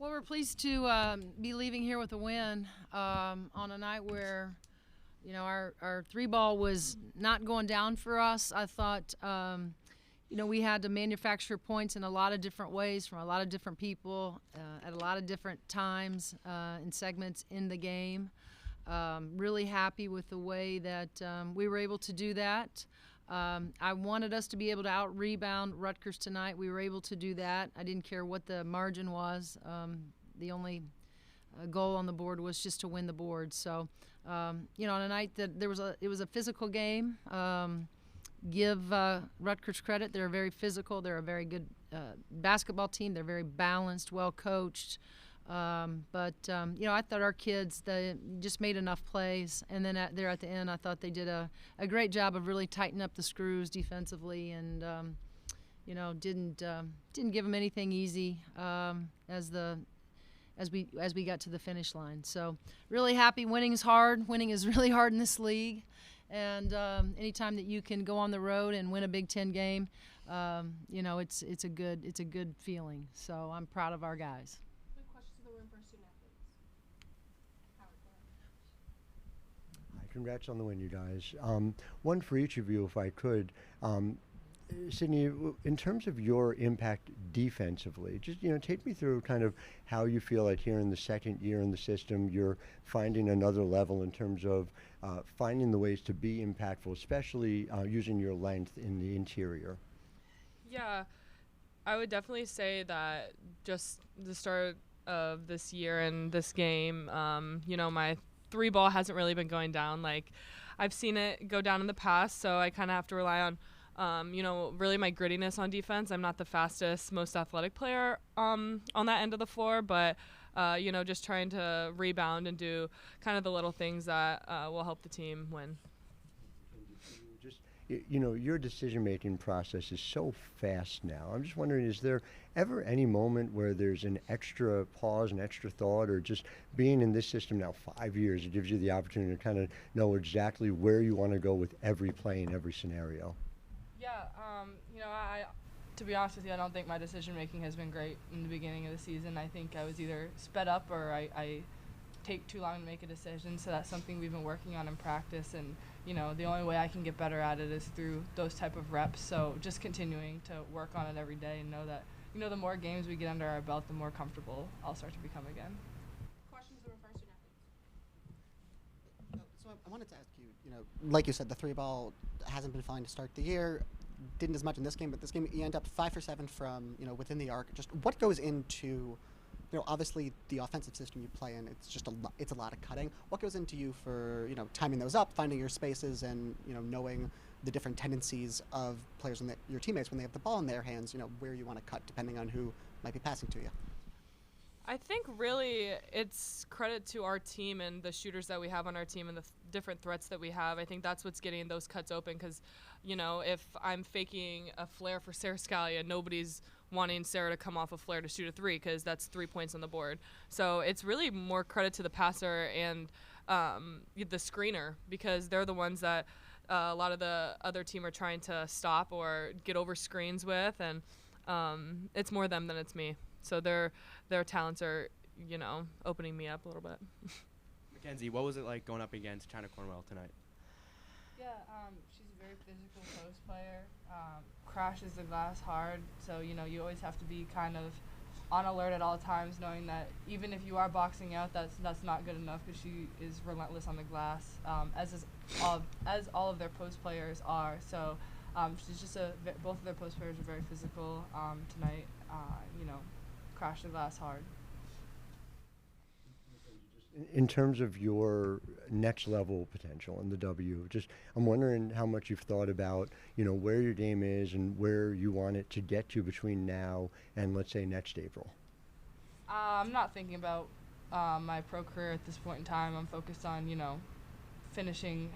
Well, we're pleased to be leaving here with a win on a night where, you know, our three ball was not going down for us. I thought, you know, we had to manufacture points in a lot of different ways from a lot of different people at a lot of different times and segments in the game. Really happy with the way that we were able to do that. I wanted us to be able to out-rebound Rutgers tonight. We were able to do that. I didn't care what the margin was. The only goal on the board was just to win the board. So, you know, on a night that it was a physical game. Give Rutgers credit. They're very physical. They're a very good basketball team. They're very balanced, well-coached. But you know, I thought our kids, they just made enough plays, and then at the end, I thought they did a great job of really tightening up the screws defensively, and you know, didn't give them anything easy as we got to the finish line. So really happy. Winning is hard. Winning is really hard in this league, and anytime that you can go on the road and win a Big Ten game, you know, it's a good feeling. So I'm proud of our guys. Congrats on the win, you guys. One for each of you, if I could. Sydney, in terms of your impact defensively, just, you know, take me through kind of how you feel like here in the second year in the system, you're finding another level in terms of finding the ways to be impactful, especially using your length in the interior. Yeah, I would definitely say that just the start of this year and this game, you know, my three ball hasn't really been going down. Like, I've seen it go down in the past, so I kind of have to rely on, you know, really my grittiness on defense. I'm not the fastest, most athletic player on that end of the floor, but, you know, just trying to rebound and do kind of the little things that will help the team win. You know, your decision-making process is so fast now. I'm just wondering, is there ever any moment where there's an extra pause, an extra thought, or just being in this system now 5 years, it gives you the opportunity to kind of know exactly where you want to go with every play in every scenario? Yeah, you know, to be honest with you, I don't think my decision-making has been great in the beginning of the season. I think I was either sped up or I take too long to make a decision, so that's something we've been working on in practice, and you know, the only way I can get better at it is through those type of reps. So just continuing to work on it every day and know that, you know, the more games we get under our belt, the more comfortable I'll start to become again. Questions in regards to athletes? So I wanted to ask you, you know, like you said, the three ball hasn't been fine to start the year. Didn't as much in this game, but this game you end up 5 for 7 from, you know, within the arc. Just what goes into, you know, obviously the offensive system you play in, it's just it's a lot of cutting. What goes into you for, you know, timing those up, finding your spaces, and, you know, knowing the different tendencies of players and your teammates when they have the ball in their hands, you know, where you want to cut depending on who might be passing to you? I think really it's credit to our team and the shooters that we have on our team and the different threats that we have. I think that's what's getting those cuts open because, you know, if I'm faking a flare for Sarah Scalia, nobody's wanting Sarah to come off a flare to shoot a three because that's 3 points on the board. So it's really more credit to the passer and the screener because they're the ones that a lot of the other team are trying to stop or get over screens with, and it's more them than it's me. So their talents are, you know, opening me up a little bit. Mackenzie, what was it like going up against China Cornwell tonight? Yeah, she's a very physical post player. Crashes the glass hard, so you know you always have to be kind of on alert at all times, knowing that even if you are boxing out, that's not good enough because she is relentless on the glass, as all of their post players are. So she's just both of their post players are very physical. Tonight, you know, crashed the glass hard. In terms of your next level potential in the W, just I'm wondering how much you've thought about, you know, where your game is and where you want it to get to between now and, let's say, next April. I'm not thinking about my pro career at this point in time. I'm focused on, you know, finishing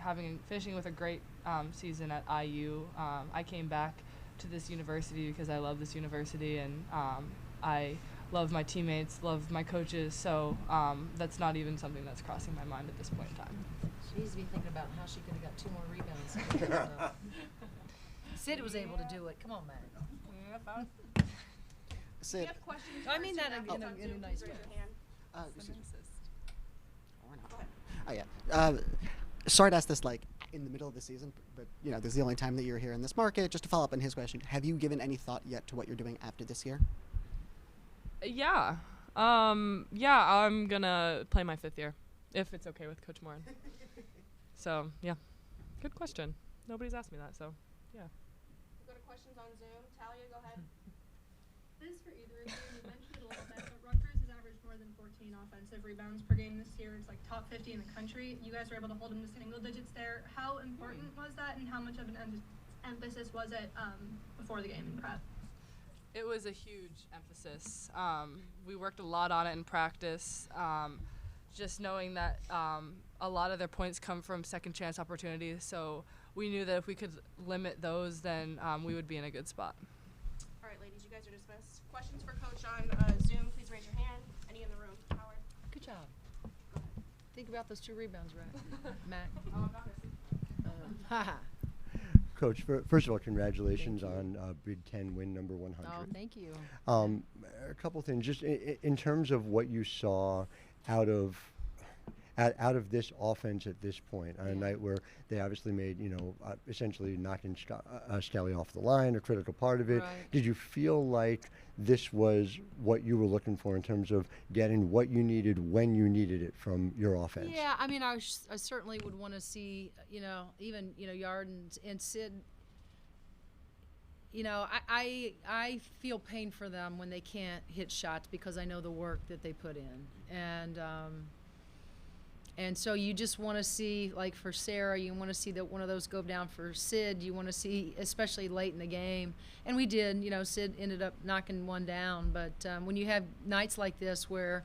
with a great season at IU. I came back to this university because I love this university, and I love my teammates, love my coaches, so that's not even something that's crossing my mind at this point in time. She needs to be thinking about how she could have got 2 more rebounds. Sid was able to do it. Come on, man. If Sid, you have questions I for mean Sid that after in a- on in a Zoom, nice please raise way. your hand. excuse me. Assist. Or not. Oh yeah. Sorry to ask this like in the middle of the season, but you know this is the only time that you're here in this market. Just to follow up on his question, have you given any thought yet to what you're doing after this year? Yeah. Yeah, I'm gonna play my 5th year, if it's okay with Coach Morin. So, yeah. Good question. Nobody's asked me that, so, yeah. We'll go to questions on Zoom. Talia, go ahead. This is for either of you. You mentioned it a little bit, but Rutgers has averaged more than 14 offensive rebounds per game this year. It's like top 50 in the country. You guys were able to hold them to single digits there. How important was that, and how much of an emphasis was it before the game in prep? It was a huge emphasis. We worked a lot on it in practice. Just knowing that a lot of their points come from second chance opportunities, so we knew that if we could limit those, then we would be in a good spot. All right, ladies, you guys are dismissed. Questions for Coach on Zoom, please raise your hand. Any in the room? Howard? Good job. Think about those 2 rebounds, right, Matt? Oh, I'm not going to see. Haha. Coach, first of all, congratulations on Big Ten win number 100. Oh, thank you. A couple things, just in terms of what you saw out of this offense at this point on a night where they obviously made, essentially knocking Skelly off the line, a critical part of it. Right. Did you feel like this was what you were looking for in terms of getting what you needed when you needed it from your offense? Yeah, I mean, I certainly would want to see, even, Yard and Sid. I feel pain for them when they can't hit shots because I know the work that they put in. And so you just want to see, like for Sarah, you want to see that one of those go down. For Sid, you want to see, especially late in the game. And we did, Sid ended up knocking one down. But when you have nights like this where,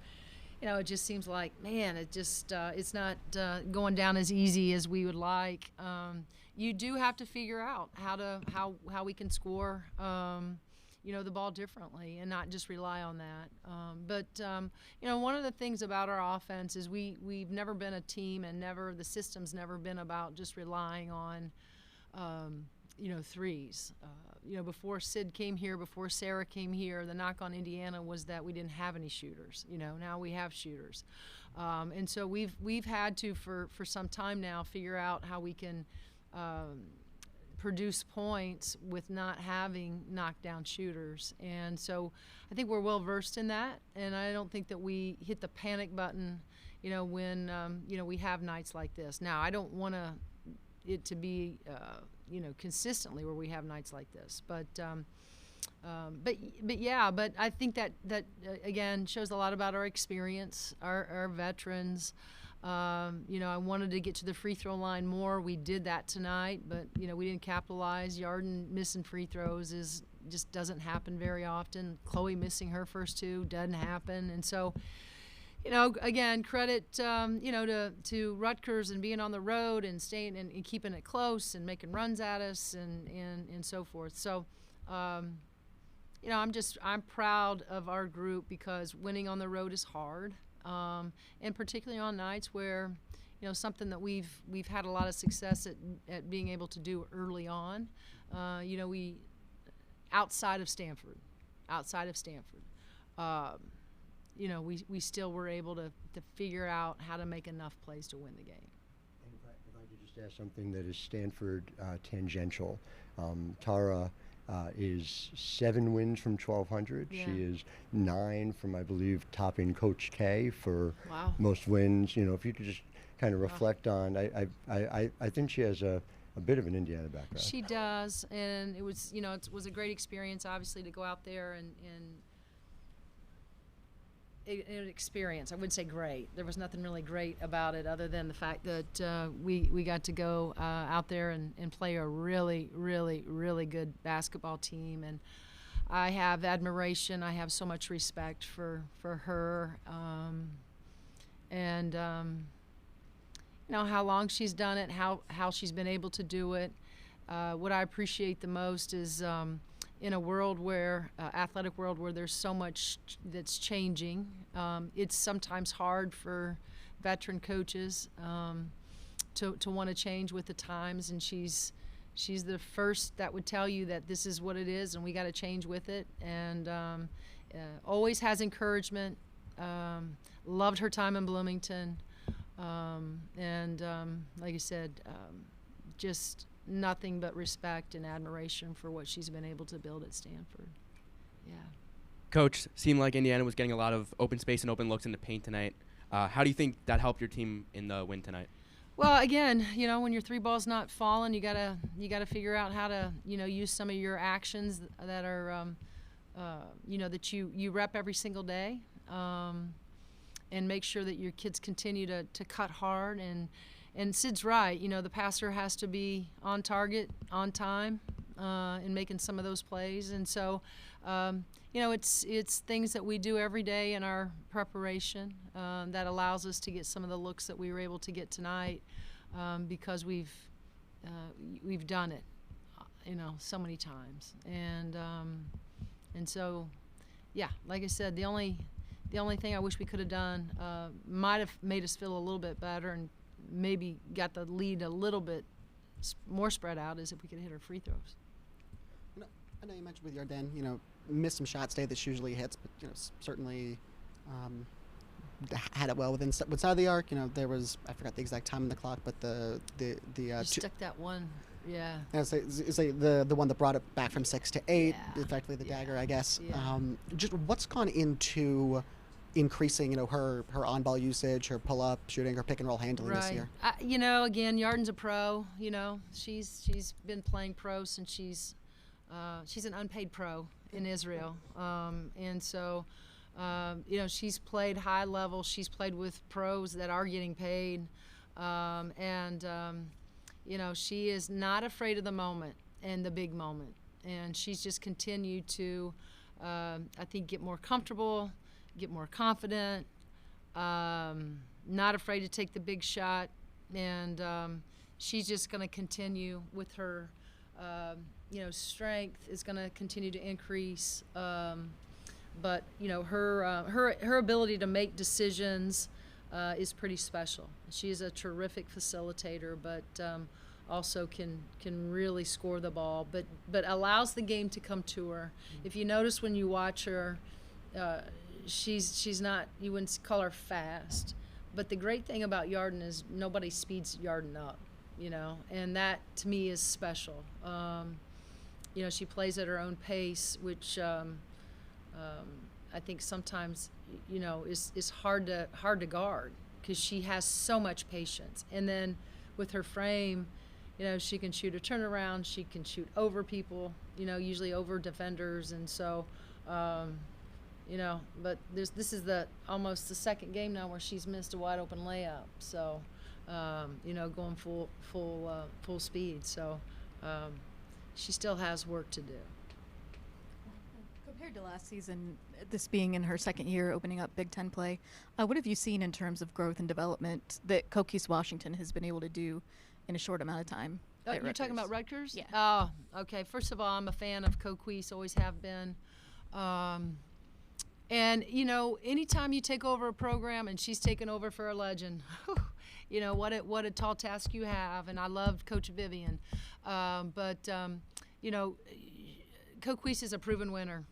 it just seems like, man, it just it's not going down as easy as we would like. You do have to figure out how we can score, the ball differently and not just rely on that. But one of the things about our offense is we've never been a team, and the system's never been about just relying on threes. Before Sid came here, before Sarah came here, the knock on Indiana was that we didn't have any shooters. Now we have shooters, and so we've had to for some time now figure out how we can produce points with not having knockdown shooters. And so I think we're well versed in that, and I don't think that we hit the panic button when we have nights like this. Now I don't want it to be consistently where we have nights like this, but I think that again shows a lot about our experience, our veterans. I wanted to get to the free throw line more. We did that tonight, but we didn't capitalize. Yarden missing free throws just doesn't happen very often. Chloe missing her first 2 doesn't happen, and so again, credit to Rutgers and being on the road and staying and keeping it close and making runs at us and so forth. So I'm proud of our group because winning on the road is hard. And particularly on nights where, something that we've had a lot of success at being able to do early on. We outside of Stanford, we still were able to figure out how to make enough plays to win the game. And if I could just ask something that is Stanford tangential, Tara is 7 wins from 1,200. Yeah. She is 9 from, I believe, topping Coach K for Wow. most wins. If you could just kind of reflect on, I think she has a bit of an Indiana background. She does, and it was, it was a great experience, obviously, to go out there and an experience. I wouldn't say great. There was nothing really great about it other than the fact that we got to go out there and play a really, really, really good basketball team. And I have admiration. I have so much respect for her. How long she's done it, how she's been able to do it. What I appreciate the most is in a world where, athletic world where there's so much that's changing, it's sometimes hard for veteran coaches to want to change with the times, and she's the first that would tell you that this is what it is and we got to change with it. And always has encouragement. Loved her time in Bloomington, and like I said, just nothing but respect and admiration for what she's been able to build at Stanford. Yeah. Coach, seemed like Indiana was getting a lot of open space and open looks in the paint tonight. How do you think that helped your team in the win tonight? Well, again, when your three ball's not falling, you gotta figure out how to use some of your actions that are that you rep every single day, and make sure that your kids continue to cut hard. And Sid's right. The passer has to be on target, on time, in making some of those plays. And so, it's things that we do every day in our preparation that allows us to get some of the looks that we were able to get tonight, because we've done it, so many times. And so, yeah, like I said, the only thing I wish we could have done might have made us feel a little bit better and maybe got the lead a little bit more spread out, is if we could hit our free throws. I know you mentioned with Yarden, missed some shots today that she usually hits, but certainly had it well within of the arc. There was, I forgot the exact time on the clock, but the stuck that one. Yeah. It's the one that brought it back from 6 to 8, Yeah. effectively the dagger, I guess. Yeah. Just what's gone into increasing, her on-ball usage, her pull-up shooting, her pick-and-roll handling this year? Again, Yarden's a pro. She's been playing pro since she's an unpaid pro in Israel, and so she's played high level. She's played with pros that are getting paid, she is not afraid of the moment and the big moment, and she's just continued to, I think, get more comfortable, get more confident, not afraid to take the big shot, and she's just going to continue with her, strength is going to continue to increase, but her ability to make decisions is pretty special. She is a terrific facilitator, but also can really score the ball, but allows the game to come to her. If you notice when you watch her, she's not, you wouldn't call her fast, but the great thing about Yarden is nobody speeds Yarden up, and that to me is special. She plays at her own pace, which I think sometimes is hard to guard, because she has so much patience. And then with her frame, she can shoot a turnaround, she can shoot over people, usually over defenders, and so but this is almost the second game now where she's missed a wide open layup, so going full speed, so she still has work to do. Compared to last season, this being in her second year opening up Big Ten play, what have you seen in terms of growth and development that Coquise Washington has been able to do in a short amount of time? You're talking about Rutgers? Yeah. Oh, okay. First of all, I'm a fan of Coquise, always have been. And, anytime you take over a program, and she's taken over for a legend, what a tall task you have. And I loved Coach Vivian. Coquise is a proven winner,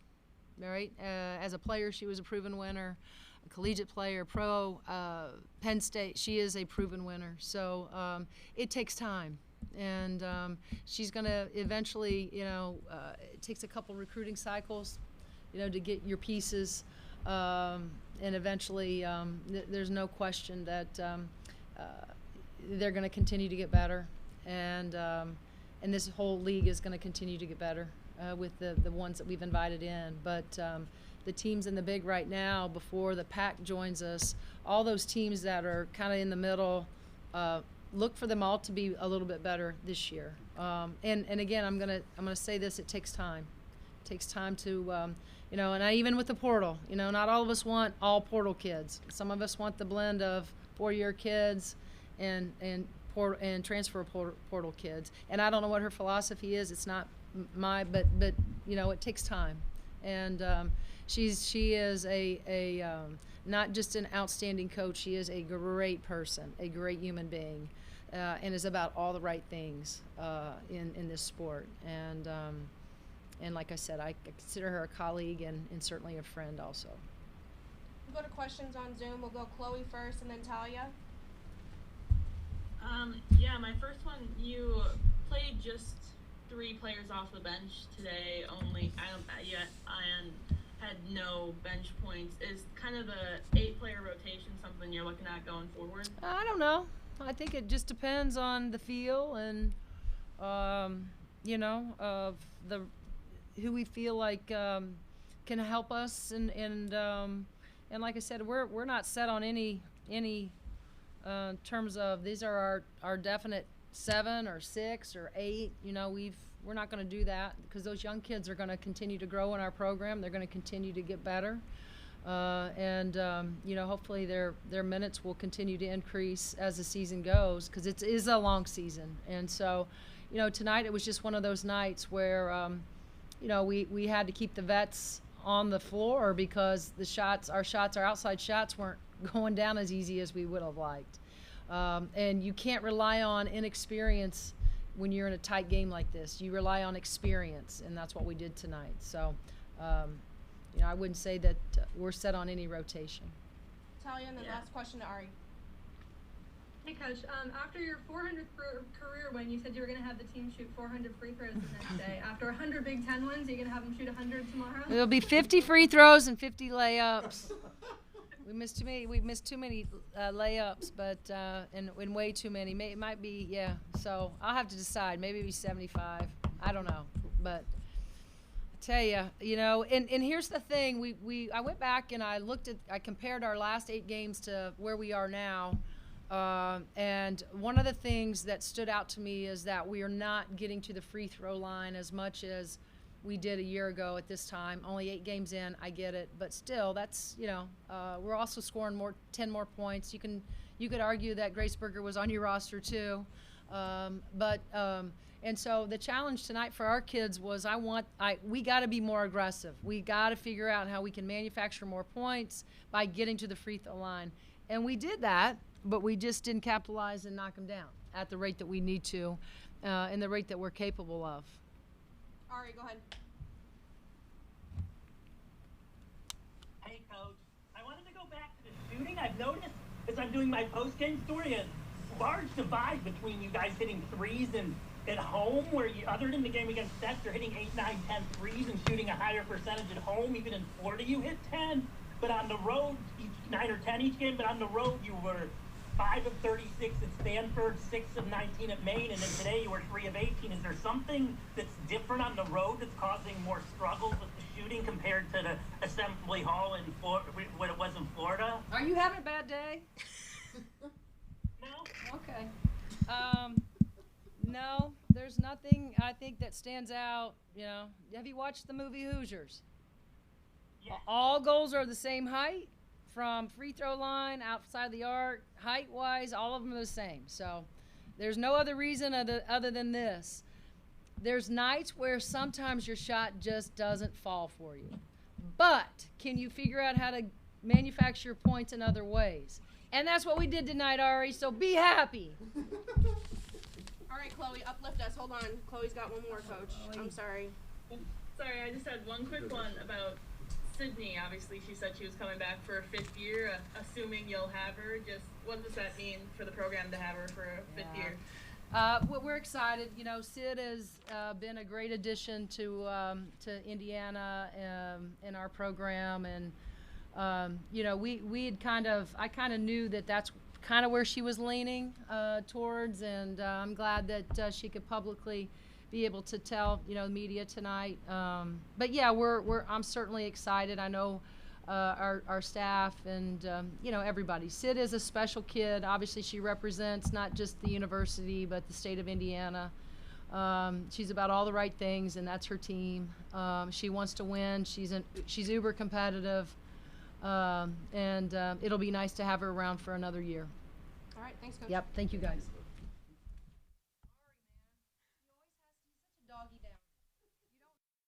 right? As a player, she was a proven winner. A collegiate player, pro, Penn State, she is a proven winner. So it takes time. And she's going to eventually, it takes a couple recruiting cycles, to get your pieces. And eventually, there's no question that they're going to continue to get better. And this whole league is going to continue to get better with the ones that we've invited in. But the teams in the Big right now, before the Pac joins us, all those teams that are kind of in the middle, look for them all to be a little bit better this year. And again, I'm gonna say this: it takes time. It takes time to, and even with the portal, not all of us want all portal kids. Some of us want the blend of 4-year kids and transfer portal kids. And I don't know what her philosophy is. It's not but it takes time. And she is a not just an outstanding coach. She is a great person, a great human being, and is about all the right things in this sport. And and like I said, I consider her a colleague and certainly a friend also. We'll go to questions on Zoom. We'll go Chloe first and then Talia. Yeah, my first one, you played just 3 players off the bench today only, and had no bench points. Is kind of the 8-player rotation something you're looking at going forward? I don't know. I think it just depends on the feel and, of who we feel like can help us. And like I said, we're not set on any terms of these are our definite 7 or 6 or 8. We're not going to do that because those young kids are going to continue to grow in our program. They're going to continue to get better. Hopefully their minutes will continue to increase as the season goes because it is a long season. And so, tonight it was just one of those nights where, we had to keep the vets on the floor because our outside shots weren't going down as easy as we would have liked. And you can't rely on inexperience when you're in a tight game like this. You rely on experience, and that's what we did tonight. So, I wouldn't say that we're set on any rotation. Talia, and then last question to Ari. Hey, Coach. After your 400th career win, you said you were going to have the team shoot 400 free throws the next day. After 100 Big Ten wins, are you going to have them shoot 100 tomorrow? It'll be 50 free throws and 50 layups. We missed too many layups, but and way too many. It might be, yeah. So I'll have to decide. Maybe it'll be 75. I don't know, but I tell you, and here's the thing. I went back and I compared our last 8 games to where we are now. And one of the things that stood out to me is that we are not getting to the free throw line as much as we did a year ago at this time. Only 8 games in, I get it, but still, that's we're also scoring 10 more points. You could argue that Grace Berger was on your roster too, and so the challenge tonight for our kids was we got to be more aggressive. We got to figure out how we can manufacture more points by getting to the free throw line, and we did that. But we just didn't capitalize and knock them down at the rate that we need to and the rate that we're capable of. Ari, go ahead. Hey, Coach. I wanted to go back to the shooting. I've noticed as I'm doing my post-game story a large divide between you guys hitting threes and at home, where other than the game against Sets, you're hitting 8, 9, 10 threes and shooting a higher percentage at home. Even in Florida, you hit 10. But on the road, 9 or 10 each game, but on the road, you were 5 of 36 at Stanford, 6 of 19 at Maine, and then today you were 3 of 18. Is there something that's different on the road that's causing more struggles with the shooting compared to the Assembly Hall in what it was in Florida? Are you having a bad day? No? Okay. No, there's nothing I think that stands out. Have you watched the movie Hoosiers? Yes. All goals are the same height. From free throw line, outside the arc, height-wise, all of them are the same. So there's no other reason other than this. There's nights where sometimes your shot just doesn't fall for you. But can you figure out how to manufacture points in other ways? And that's what we did tonight, Ari, so be happy. All right, Chloe, uplift us. Hold on. Chloe's got one more, Coach. I'm sorry. Sorry, I just had one quick one about Sydney. Obviously, she said she was coming back for a 5th year, assuming you'll have her. Just what does that mean for the program to have her for a 5th year? We're excited. Sid has been a great addition to Indiana in our program, and I kind of knew that that's kind of where she was leaning towards, and I'm glad that she could publicly be able to tell media tonight. But yeah, I'm certainly excited. I know our staff and everybody. Sid is a special kid. Obviously, she represents not just the university but the state of Indiana. She's about all the right things, and that's her team. She wants to win. She's uber competitive, and it'll be nice to have her around for another year. All right, thanks, Coach. Yep. Thank you, guys.